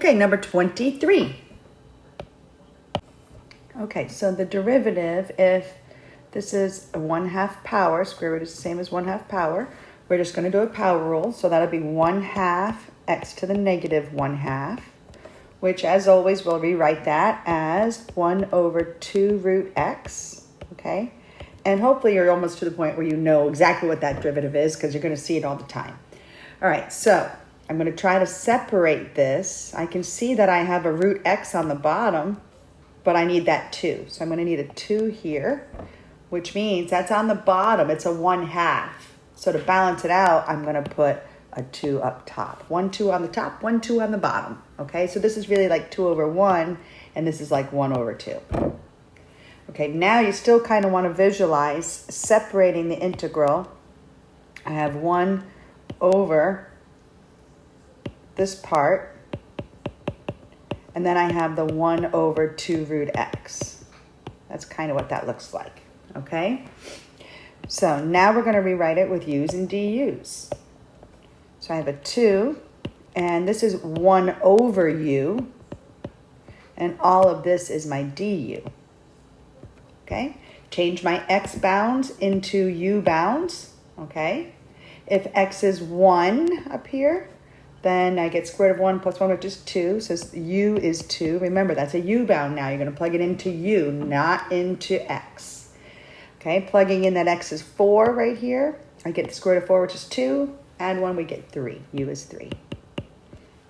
Okay, number 23. Okay, so the derivative, if this is a 1/2 power, square root is the same as 1/2 power, we're just going to do a power rule. So that'll be 1/2 x to the negative 1/2, which as always, we'll rewrite that as 1 over 2 root x, okay? And hopefully you're almost to the point where you know exactly what that derivative is because you're going to see it all the time. All right, so I'm going to try to separate this. I can see that I have a root x on the bottom, but I need that 2. So I'm going to need a 2 here, which means that's on the bottom. It's a 1/2. So to balance it out, I'm going to put a 2 up top. 1, 2 on the top, 1, 2 on the bottom. Okay, so this is really like 2 over 1, and this is like 1 over 2. Okay, now you still kind of want to visualize separating the integral. I have 1 over this part, and then I have the 1 over 2 root x. That's kind of what that looks like, okay? So now we're going to rewrite it with u's and du's. So I have a 2, and this is 1 over u, and all of this is my du. Okay? Change my x bounds into u bounds, okay? If x is 1 up here, then I get square root of 1 plus 1, which is 2. So u is 2. Remember, that's a u bound now. You're going to plug it into u, not into x. Okay, plugging in that x is 4 right here. I get the square root of 4, which is 2. Add 1, we get 3. U is 3.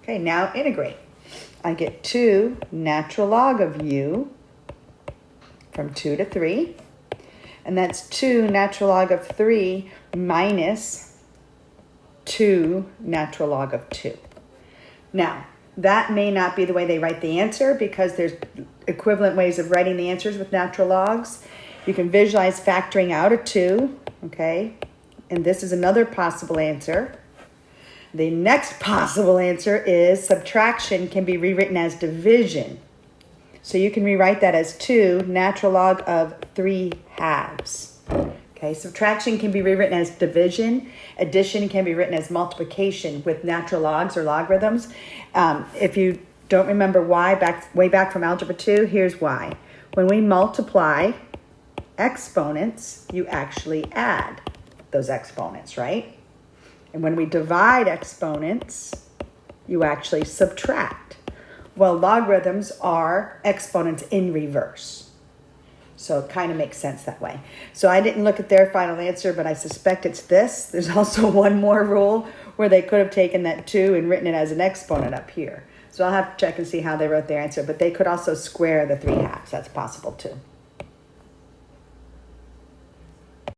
Okay, now integrate. I get 2 natural log of u from 2 to 3. And that's 2 natural log of 3 minus 2 natural log of 2. Now, that may not be the way they write the answer because there's equivalent ways of writing the answers with natural logs. You can visualize factoring out a 2, okay? And this is another possible answer. The next possible answer is subtraction can be rewritten as division. So you can rewrite that as 2 natural log of 3/2. Okay, subtraction can be rewritten as division. Addition can be written as multiplication with natural logs or logarithms. If you don't remember why, way back from Algebra 2, here's why. When we multiply exponents, you actually add those exponents, right? And when we divide exponents, you actually subtract. Well, logarithms are exponents in reverse. So it kind of makes sense that way. So I didn't look at their final answer, but I suspect it's this. There's also one more rule where they could have taken that 2 and written it as an exponent up here. So I'll have to check and see how they wrote their answer, but they could also square the 3/2. That's possible too.